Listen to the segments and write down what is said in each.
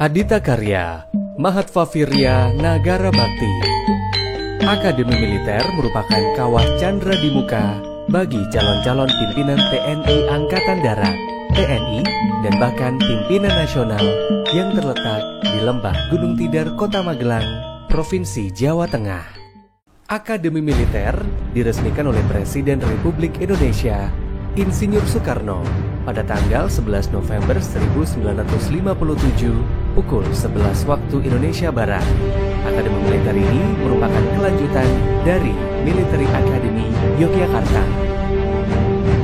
Adhita Karya, Mahatva Virya Nagara Bakti. Akademi Militer merupakan kawah candra di muka bagi calon-calon pimpinan TNI Angkatan Darat, TNI, dan bahkan pimpinan nasional yang terletak di Lembah Gunung Tidar, Kota Magelang, Provinsi Jawa Tengah. Akademi Militer diresmikan oleh Presiden Republik Indonesia, Insinyur Soekarno, pada tanggal 11 November 1957 pukul 11 waktu Indonesia Barat. Akademi Militer ini merupakan kelanjutan dari Military Academy Yogyakarta.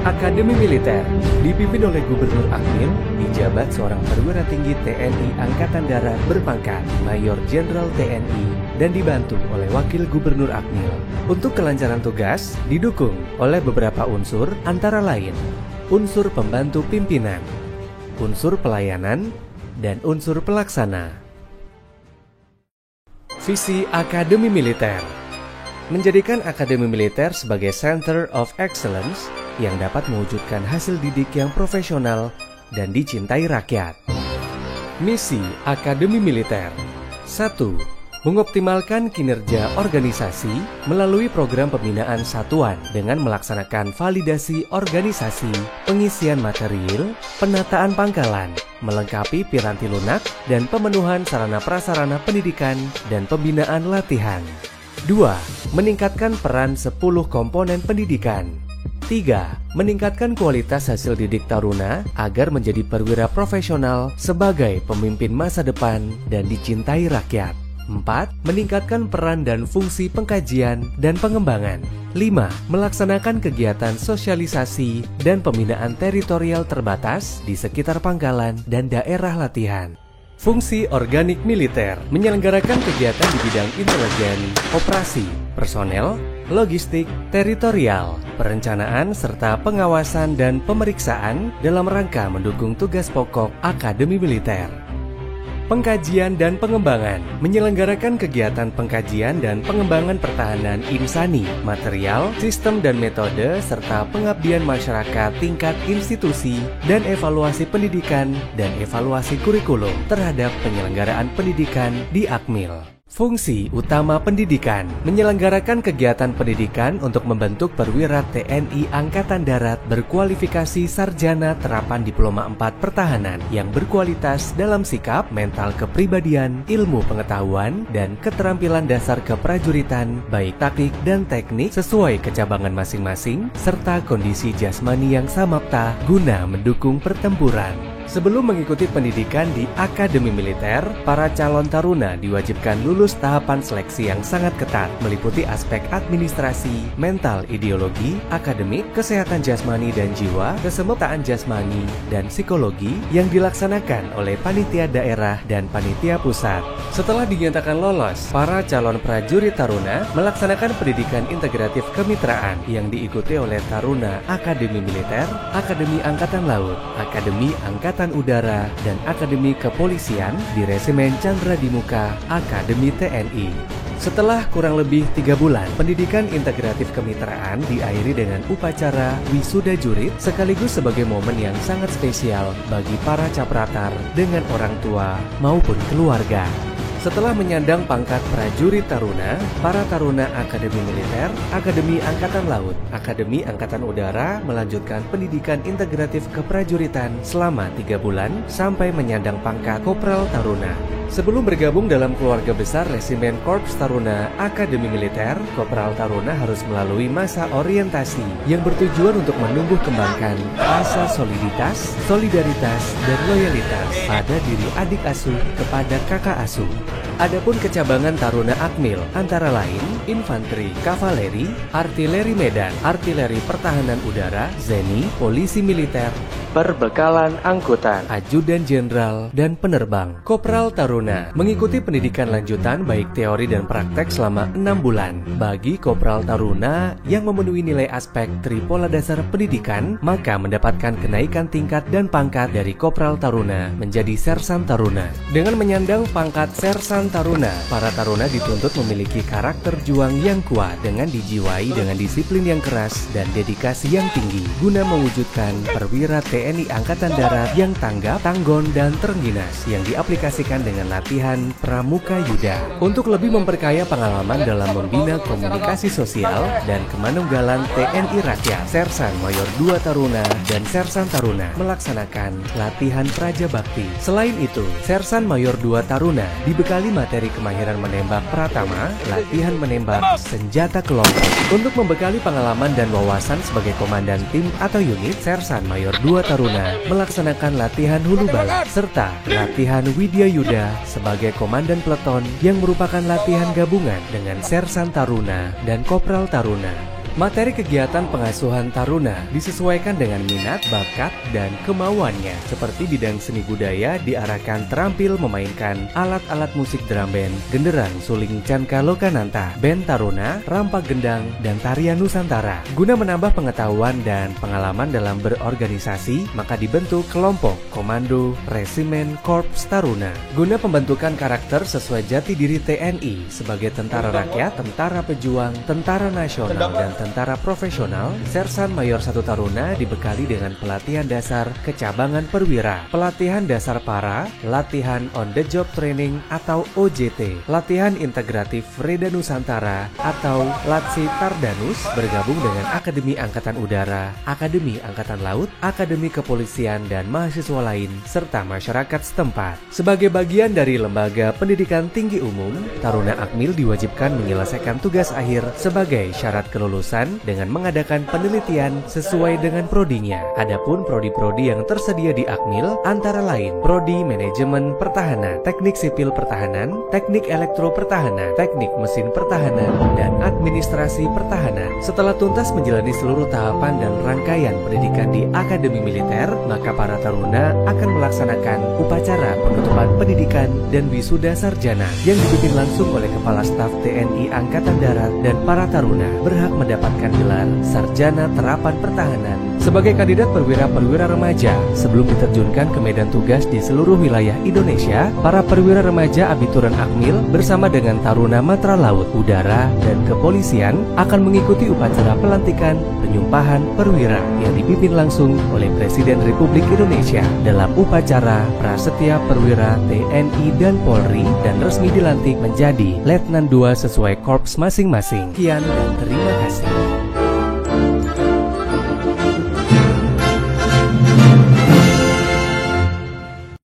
Akademi Militer dipimpin oleh Gubernur Akmil, dijabat seorang perwira tinggi TNI Angkatan Darat berpangkat Mayor Jenderal TNI dan dibantu oleh Wakil Gubernur Akmil. Untuk kelancaran tugas didukung oleh beberapa unsur antara lain unsur pembantu pimpinan, unsur pelayanan, dan unsur pelaksana. Visi Akademi Militer menjadikan Akademi Militer sebagai Center of Excellence yang dapat mewujudkan hasil didik yang profesional dan dicintai rakyat. Misi Akademi Militer 1. Mengoptimalkan kinerja organisasi melalui program pembinaan satuan dengan melaksanakan validasi organisasi, pengisian material, penataan pangkalan, melengkapi piranti lunak, dan pemenuhan sarana prasarana pendidikan dan pembinaan latihan. 2. Meningkatkan peran 10 komponen pendidikan. 3. Meningkatkan kualitas hasil didik taruna agar menjadi perwira profesional sebagai pemimpin masa depan dan dicintai rakyat. 4. Meningkatkan peran dan fungsi pengkajian dan pengembangan. 5. Melaksanakan kegiatan sosialisasi dan pembinaan teritorial terbatas di sekitar pangkalan dan daerah latihan. Fungsi organik militer menyelenggarakan kegiatan di bidang intelijen, operasi, personel, logistik, teritorial, perencanaan, serta pengawasan dan pemeriksaan dalam rangka mendukung tugas pokok Akademi Militer. Pengkajian dan pengembangan menyelenggarakan kegiatan pengkajian dan pengembangan pertahanan insani, material, sistem dan metode, serta pengabdian masyarakat tingkat institusi dan evaluasi pendidikan dan evaluasi kurikulum terhadap penyelenggaraan pendidikan di Akmil. Fungsi utama pendidikan menyelenggarakan kegiatan pendidikan untuk membentuk perwira TNI Angkatan Darat berkualifikasi sarjana terapan Diploma 4 Pertahanan yang berkualitas dalam sikap, mental kepribadian, ilmu pengetahuan, dan keterampilan dasar keprajuritan baik taktik dan teknik sesuai kecabangan masing-masing serta kondisi jasmani yang samapta guna mendukung pertempuran. Sebelum mengikuti pendidikan di Akademi Militer, para calon taruna diwajibkan lulus tahapan seleksi yang sangat ketat, meliputi aspek administrasi, mental, ideologi, akademik, kesehatan jasmani dan jiwa, kesemaptaan jasmani, dan psikologi yang dilaksanakan oleh panitia daerah dan panitia pusat. Setelah dinyatakan lolos, para calon prajurit taruna melaksanakan pendidikan integratif kemitraan yang diikuti oleh taruna Akademi Militer, Akademi Angkatan Laut, Akademi Angkatan Udara, dan Akademi Kepolisian di Resimen Candra di Muka Akademi TNI. Setelah kurang lebih 3 bulan, pendidikan integratif kemitraan diakhiri dengan upacara wisuda jurit sekaligus sebagai momen yang sangat spesial bagi para capratar dengan orang tua maupun keluarga. Setelah menyandang pangkat prajurit taruna, para taruna Akademi Militer, Akademi Angkatan Laut, Akademi Angkatan Udara melanjutkan pendidikan integratif keprajuritan selama 3 bulan sampai menyandang pangkat Kopral Taruna. Sebelum bergabung dalam keluarga besar Resimen Korps Taruna Akademi Militer, Kopral Taruna harus melalui masa orientasi yang bertujuan untuk menumbuh kembangkan rasa soliditas, solidaritas, dan loyalitas pada diri adik asuh kepada kakak asuh. Adapun kecabangan Taruna Akmil antara lain infanteri, kavaleri, artileri medan, artileri pertahanan udara, zeni, polisi militer, perbekalan angkutan, ajudan jenderal, dan penerbang. Kopral Taruna mengikuti pendidikan lanjutan baik teori dan praktek selama 6 bulan. Bagi Kopral Taruna yang memenuhi nilai aspek Tripola Dasar Pendidikan, maka mendapatkan kenaikan tingkat dan pangkat dari Kopral Taruna menjadi Sersan Taruna. Dengan menyandang pangkat Sersan Taruna, para taruna dituntut memiliki karakter juang yang kuat dengan dijiwai dengan disiplin yang keras dan dedikasi yang tinggi guna mewujudkan perwira TNI TNI Angkatan Darat yang tanggap, tanggon, dan terengginas yang diaplikasikan dengan latihan Pramuka Yuda. Untuk lebih memperkaya pengalaman dalam membina komunikasi sosial dan kemanunggalan TNI Rakyat, Sersan Mayor 2 Taruna dan Sersan Taruna melaksanakan latihan Praja Bakti. Selain itu, Sersan Mayor 2 Taruna dibekali materi kemahiran menembak pratama, latihan menembak senjata kelompok. Untuk membekali pengalaman dan wawasan sebagai komandan tim atau unit, Sersan Mayor 2 Taruna melaksanakan latihan hulu bala serta latihan Widya Yuda sebagai komandan peleton yang merupakan latihan gabungan dengan Sersan Taruna dan Kopral Taruna. Materi kegiatan pengasuhan taruna disesuaikan dengan minat, bakat, dan kemauannya. Seperti bidang seni budaya diarahkan terampil memainkan alat-alat musik drum band, genderang, suling, canka, lokananta, band taruna, rampak gendang, dan tarian Nusantara. Guna menambah pengetahuan dan pengalaman dalam berorganisasi, maka dibentuk kelompok, komando, resimen, korps taruna. Guna pembentukan karakter sesuai jati diri TNI sebagai tentara rakyat, tentara pejuang, tentara nasional, dan tentara profesional, Sersan Mayor 1 Taruna dibekali dengan pelatihan dasar kecabangan perwira, pelatihan dasar para, latihan on the job training atau OJT, latihan integratif Reda Nusantara atau Latsi Tardanus, bergabung dengan Akademi Angkatan Udara, Akademi Angkatan Laut, Akademi Kepolisian, dan mahasiswa lain, serta masyarakat setempat. Sebagai bagian dari lembaga pendidikan tinggi umum, Taruna Akmil diwajibkan menyelesaikan tugas akhir sebagai syarat kelulusan dengan mengadakan penelitian sesuai dengan prodinya. Adapun prodi-prodi yang tersedia di Akmil antara lain Prodi Manajemen Pertahanan, Teknik Sipil Pertahanan, Teknik Elektro Pertahanan, Teknik Mesin Pertahanan, dan Administrasi Pertahanan. Setelah tuntas menjalani seluruh tahapan dan rangkaian pendidikan di Akademi Militer, maka para taruna akan melaksanakan upacara penutupan pendidikan dan wisuda sarjana yang dipimpin langsung oleh Kepala Staf TNI Angkatan Darat, dan para taruna berhak mendapatkan gelar Sarjana Terapan Pertahanan. Sebagai kandidat perwira-perwira remaja, sebelum diterjunkan ke medan tugas di seluruh wilayah Indonesia, para perwira remaja abituran Akmil bersama dengan Taruna Matra Laut, Udara, dan Kepolisian akan mengikuti upacara pelantikan penyumpahan perwira yang dipimpin langsung oleh Presiden Republik Indonesia dalam upacara Prasetya Perwira TNI dan Polri, dan resmi dilantik menjadi Letnan 2 sesuai korps masing-masing. Sekian dan terima kasih.